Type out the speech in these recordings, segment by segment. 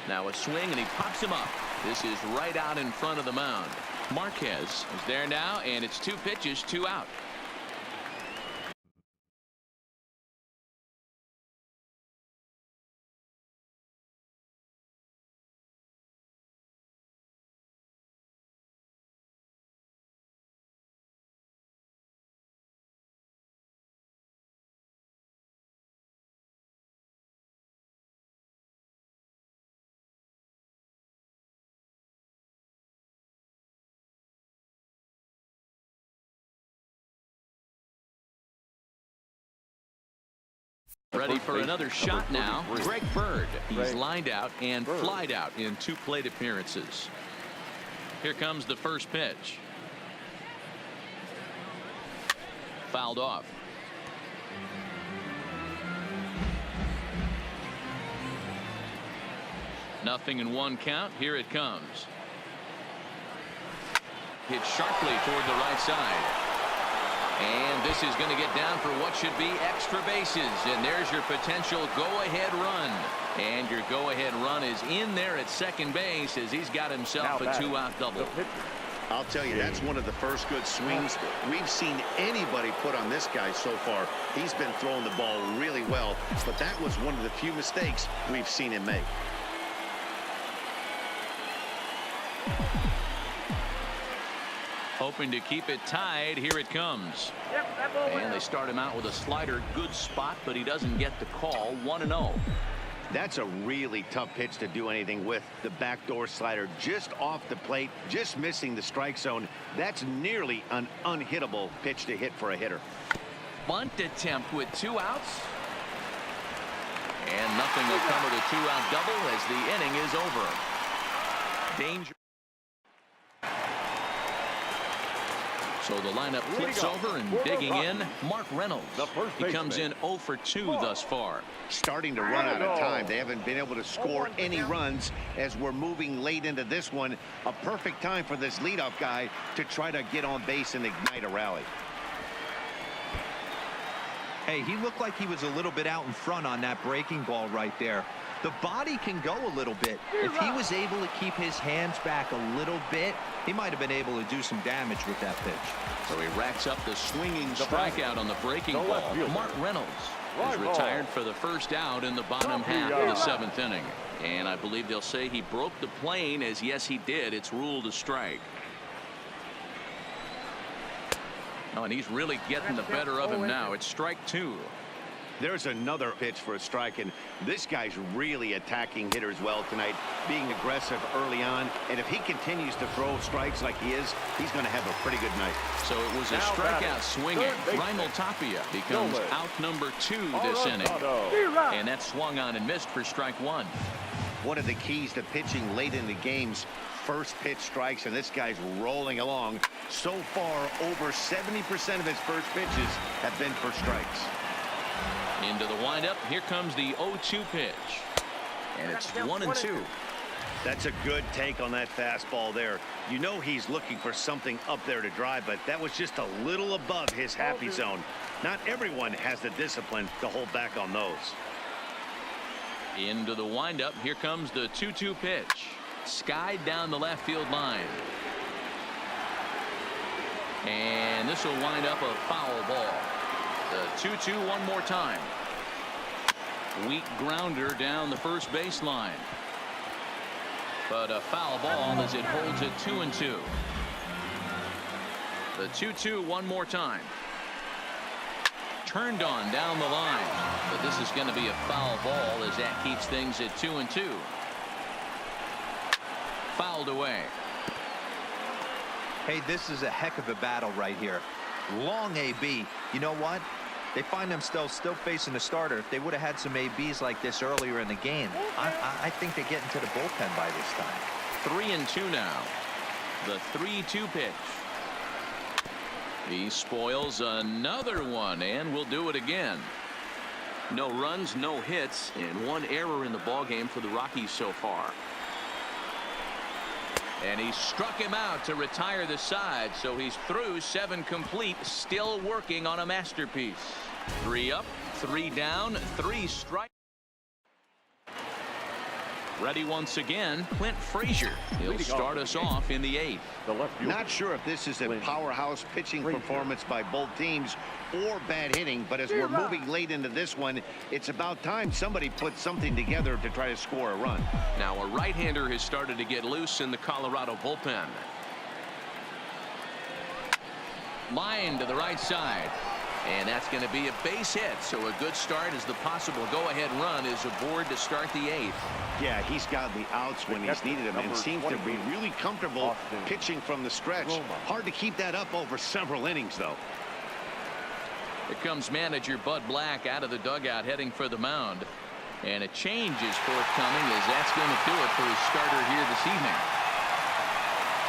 Now a swing, and he pops him up. This is right out in front of the mound. Marquez is there now, and it's 2 pitches, 2 out. Ready for another shot now. Greg Bird. He's lined out and flied out in 2 plate appearances. Here comes the first pitch. Fouled off. Nothing in 1 count. Here it comes. Hit sharply toward the right side. And this is going to get down for what should be extra bases. And there's your potential go-ahead run. And your go-ahead run is in there at second base as he's got himself a 2-out double. I'll tell you, that's one of the first good swings we've seen anybody put on this guy so far. He's been throwing the ball really well, but that was one of the few mistakes we've seen him make. Hoping to keep it tied. Here it comes. And they start him out with a slider. Good spot, but he doesn't get the call. 1-0. That's a really tough pitch to do anything with. The backdoor slider just off the plate, just missing the strike zone. That's nearly an unhittable pitch to hit for a hitter. Bunt attempt with 2 outs. And nothing will come of the 2-out double as the inning is over. Danger. So the lineup flips over and digging in. Mark Reynolds. He comes in 0 for 2 thus far. Starting to run out of time. They haven't been able to score any runs as we're moving late into this one. A perfect time for this leadoff guy to try to get on base and ignite a rally. Hey, he looked like he was a little bit out in front on that breaking ball right there. The body can go a little bit. If he was able to keep his hands back a little bit, he might have been able to do some damage with that pitch. So he racks up the swinging strikeout on the breaking ball. Mark Reynolds is retired for the first out in the bottom half of the 7th inning. And I believe they'll say he broke the plane, as yes he did. It's ruled a strike. Oh, and he's really getting the better of him now. It's strike 2. There's another pitch for a strike, and this guy's really attacking hitters well tonight, being aggressive early on. And if he continues to throw strikes like he is, he's going to have a pretty good night. So it was a strikeout swinging. Raimel Tapia becomes out number 2 this inning. And that swung on and missed for strike 1. One of the keys to pitching late in the games, first pitch strikes, and this guy's rolling along. So far, over 70% of his first pitches have been for strikes. Into the windup. Here comes the 0-2 pitch. And it's 1-2. That's a good take on that fastball there. You know he's looking for something up there to drive, but that was just a little above his happy zone. Not everyone has the discipline to hold back on those. Into the windup. Here comes the 2-2 pitch. Skied down the left field line. And this will wind up a foul ball. The 2-2 one more time. Weak grounder down the first baseline. But a foul ball as it holds it 2-2. The 2-2 one more time. Turned on down the line. But this is going to be a foul ball as that keeps things at 2-2. Fouled away. Hey, this is a heck of a battle right here. Long AB. You know what? They find themselves still facing the starter. If they would have had some ABs like this earlier in the game, I think they get into the bullpen by this time. 3-2 now. The 3-2 pitch. He spoils another one, and will do it again. No runs, no hits, and 1 error in the ballgame for the Rockies so far. And he struck him out to retire the side, so he's through 7 complete, still working on a masterpiece. 3 up, 3 down, 3 strikes. Ready once again, Clint Frazier. He'll start us off in the 8th. Not sure if this is a powerhouse pitching performance by both teams or bad hitting, but as we're moving late into this one, it's about time somebody put something together to try to score a run. Now a right-hander has started to get loose in the Colorado bullpen. Line to the right side. And that's going to be a base hit. So a good start as the possible go-ahead run is aboard to start the 8th. Yeah, he's got the outs when he's needed them and seems to be really comfortable pitching from the stretch. Hard to keep that up over several innings, though. Here comes manager Bud Black out of the dugout heading for the mound. And a change is forthcoming as that's going to do it for his starter here this evening.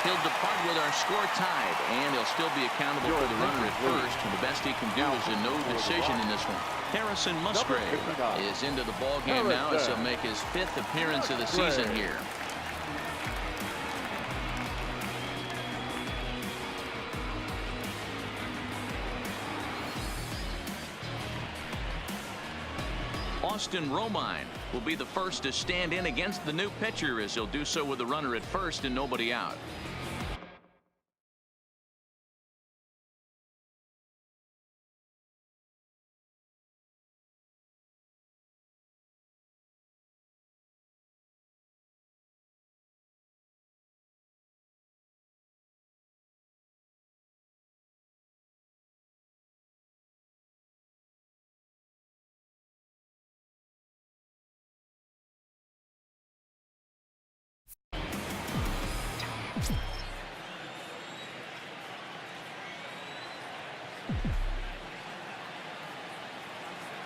He'll depart with our score tied, and he'll still be accountable for the runner at first. And the best he can do is a no decision in this one. Harrison Musgrave is into the ballgame now as he'll make his 5th appearance of the season here. Austin Romine will be the first to stand in against the new pitcher as he'll do so with the runner at first and nobody out.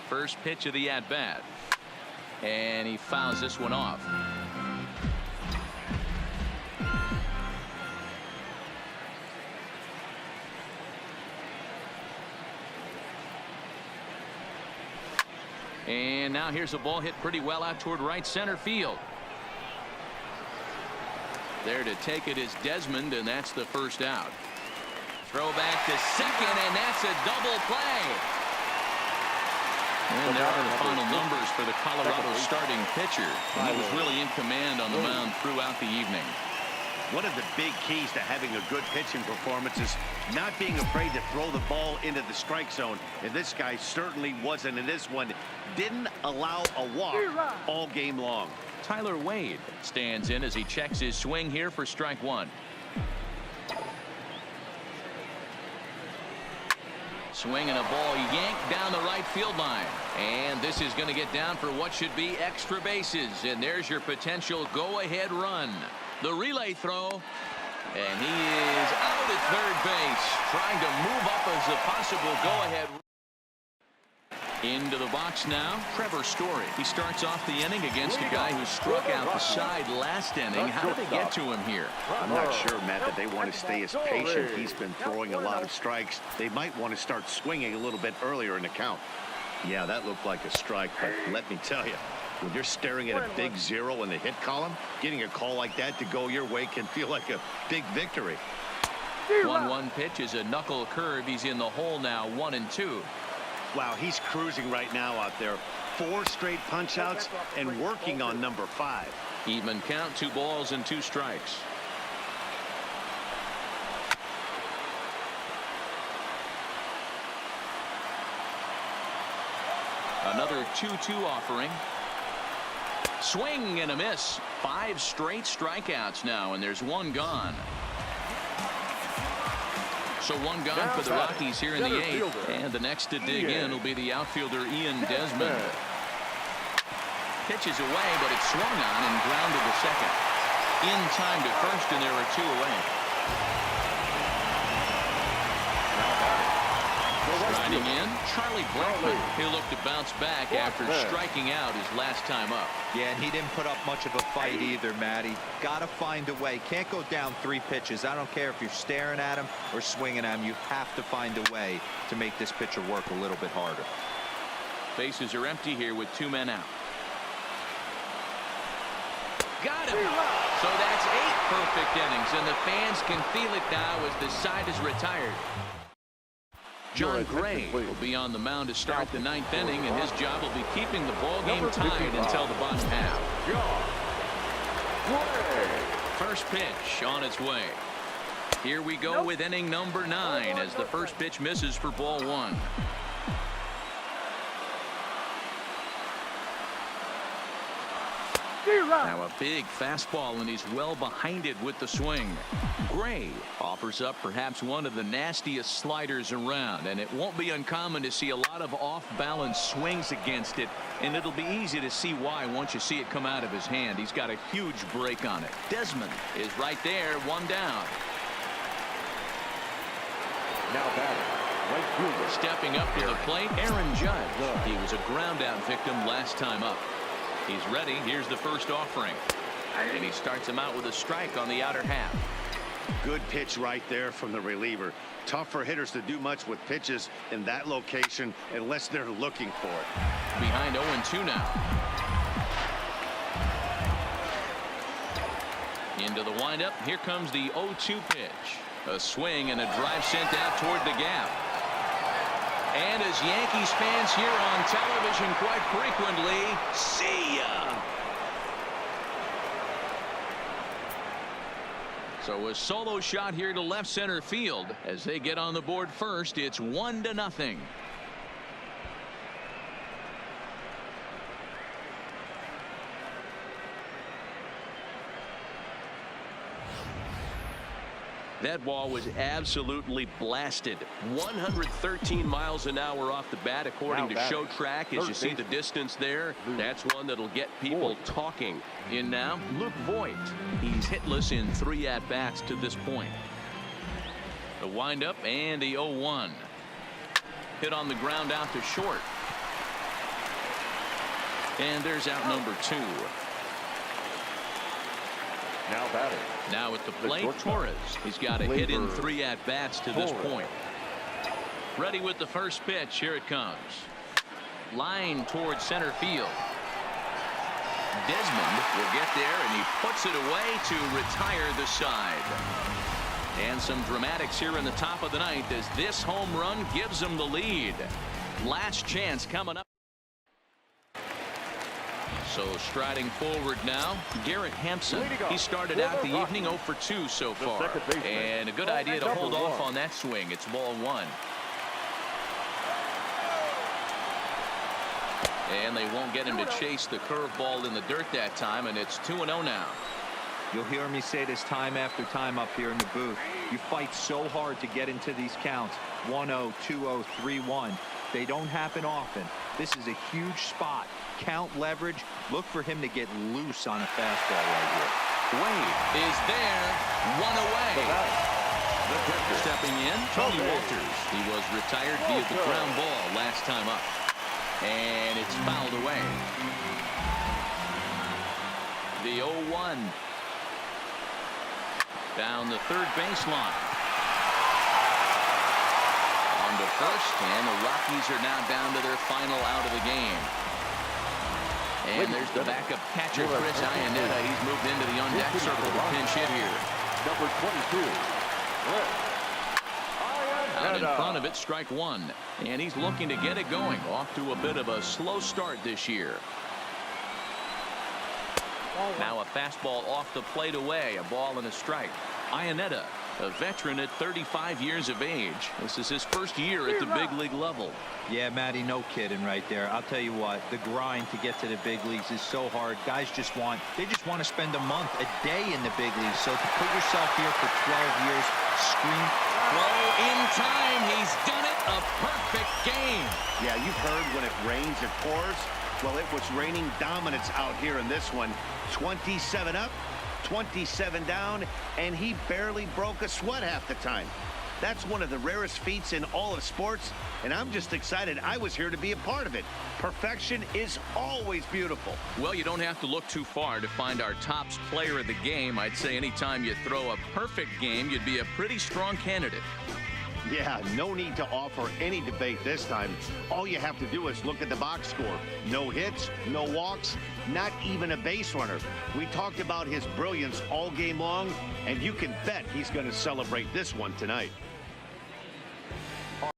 First pitch of the at-bat. And he fouls this one off. And now here's a ball hit pretty well out toward right center field. There to take it is Desmond, and that's the first out. Throw back to second, and that's a double play. And there are the final numbers for the Colorado starting pitcher. And he was really in command on the mound throughout the evening. One of the big keys to having a good pitching performance is not being afraid to throw the ball into the strike zone. And this guy certainly wasn't in this one. Didn't allow a walk all game long. Tyler Wade stands in as he checks his swing here for strike one. Swinging a ball yanked down the right field line. And this is going to get down for what should be extra bases. And there's your potential go-ahead run. The relay throw. And he is out at third base, trying to move up as a possible go-ahead. Into the box now, Trevor Story. He starts off the inning against a guy who struck out the side last inning. How did they get to him here? I'm not sure, Matt, that they want to stay as patient. He's been throwing a lot of strikes. They might want to start swinging a little bit earlier in the count. Yeah, that looked like a strike, but let me tell you, when you're staring at a big 0 in the hit column, getting a call like that to go your way can feel like a big victory. 1-1 pitch is a knuckle curve. He's in the hole now, 1-2. Wow, he's cruising right now out there. 4 straight punch outs and working on number 5. Even count, 2 balls and 2 strikes. Another 2-2 offering. Swing and a miss. 5 straight strikeouts now, and there's 1 gone. So 1 gone for the Rockies here in the 8th. And the next to dig in will be the outfielder Ian Desmond. Pitches away, but it's swung on and grounded to second. In time to first, and there are 2 away. Riding in, Charlie Blackmon. He'll look to bounce back after striking out his last time up. Yeah, and he didn't put up much of a fight either, Matty. Got to find a way. Can't go down 3 pitches. I don't care if you're staring at him or swinging at him. You have to find a way to make this pitcher work a little bit harder. Bases are empty here with 2 men out. Got him. So that's 8 perfect innings, and the fans can feel it now as the side is retired. John Gray will be on the mound to start the 9th inning, and his job will be keeping the ball game tied until the bottom half. First pitch on its way. Here we go with inning number 9 as the first pitch misses for ball 1. Now a big fastball, and he's well behind it with the swing. Gray offers up perhaps one of the nastiest sliders around, and it won't be uncommon to see a lot of off-balance swings against it, and it'll be easy to see why once you see it come out of his hand. He's got a huge break on it. Desmond is right there, 1 down. Now batting, right fielder. Stepping up to the plate, Aaron Judge. He was a ground-out victim last time up. He's ready. Here's the first offering. And he starts him out with a strike on the outer half. Good pitch right there from the reliever. Tough for hitters to do much with pitches in that location unless they're looking for it. Behind 0-2 now. Into the windup. Here comes the 0-2 pitch. A swing and a drive sent out toward the gap. And as Yankees fans hear on television quite frequently, see ya. So a solo shot here to left center field as they get on the board first. It's 1-0. That ball was absolutely blasted. 113 miles an hour off the bat, according to Show Track. As you see the distance there, that's one that'll get people talking. In now, Luke Voigt. He's hitless in 3 at-bats to this point. The windup and the 0-1. Hit on the ground out to short. And there's out number 2. Now batting. Now at the plate, Torres. He's got a hit in 3 at-bats to this point. Ready with the first pitch. Here it comes. Line towards center field. Desmond will get there, and he puts it away to retire the side. And some dramatics here in the top of the ninth as this home run gives them the lead. Last chance coming up. So striding forward now, Garrett Hampson. He started out the evening 0 for 2 so far. And a good idea to hold off on that swing. It's ball 1. And they won't get him to chase the curveball in the dirt that time, and it's 2-0 now. You'll hear me say this time after time up here in the booth. You fight so hard to get into these counts. 1-0, 2-0, 3-1. They don't happen often. This is a huge spot. Count leverage. Look for him to get loose on a fastball right here. Wade is there. 1 away. Stepping in, Tony Walters. He was retired via the ground ball last time up. And it's fouled away. The 0-1. Down the third baseline. On to first, and the Rockies are now down to their final out of the game. And there's the backup catcher, Chris Iannetta. He's moved into the on-deck circle to pinch hit here. Number 22. Out in front of it, strike 1. And he's looking to get it going. Off to a bit of a slow start this year. Now a fastball off the plate away. A ball and a strike. Iannetta, a veteran at 35 years of age. This is his first year at the big league level. Yeah, Matty, no kidding right there. I'll tell you what, the grind to get to the big leagues is so hard. Guys just want to spend a month, a day in the big leagues. So to put yourself here for 12 years, scream. Throw in time. He's done it. A perfect game. Yeah, you've heard when it rains, it pours. Well, it was raining dominance out here in this one. 27 up, 27 down, and he barely broke a sweat half the time. That's one of the rarest feats in all of sports, and I'm just excited I was here to be a part of it. Perfection is always beautiful. Well, you don't have to look too far to find our tops player of the game. I'd say anytime you throw a perfect game, you'd be a pretty strong candidate. Yeah, no need to offer any debate this time. All you have to do is look at the box score. No hits, no walks, not even a base runner. We talked about his brilliance all game long, and you can bet he's going to celebrate this one tonight.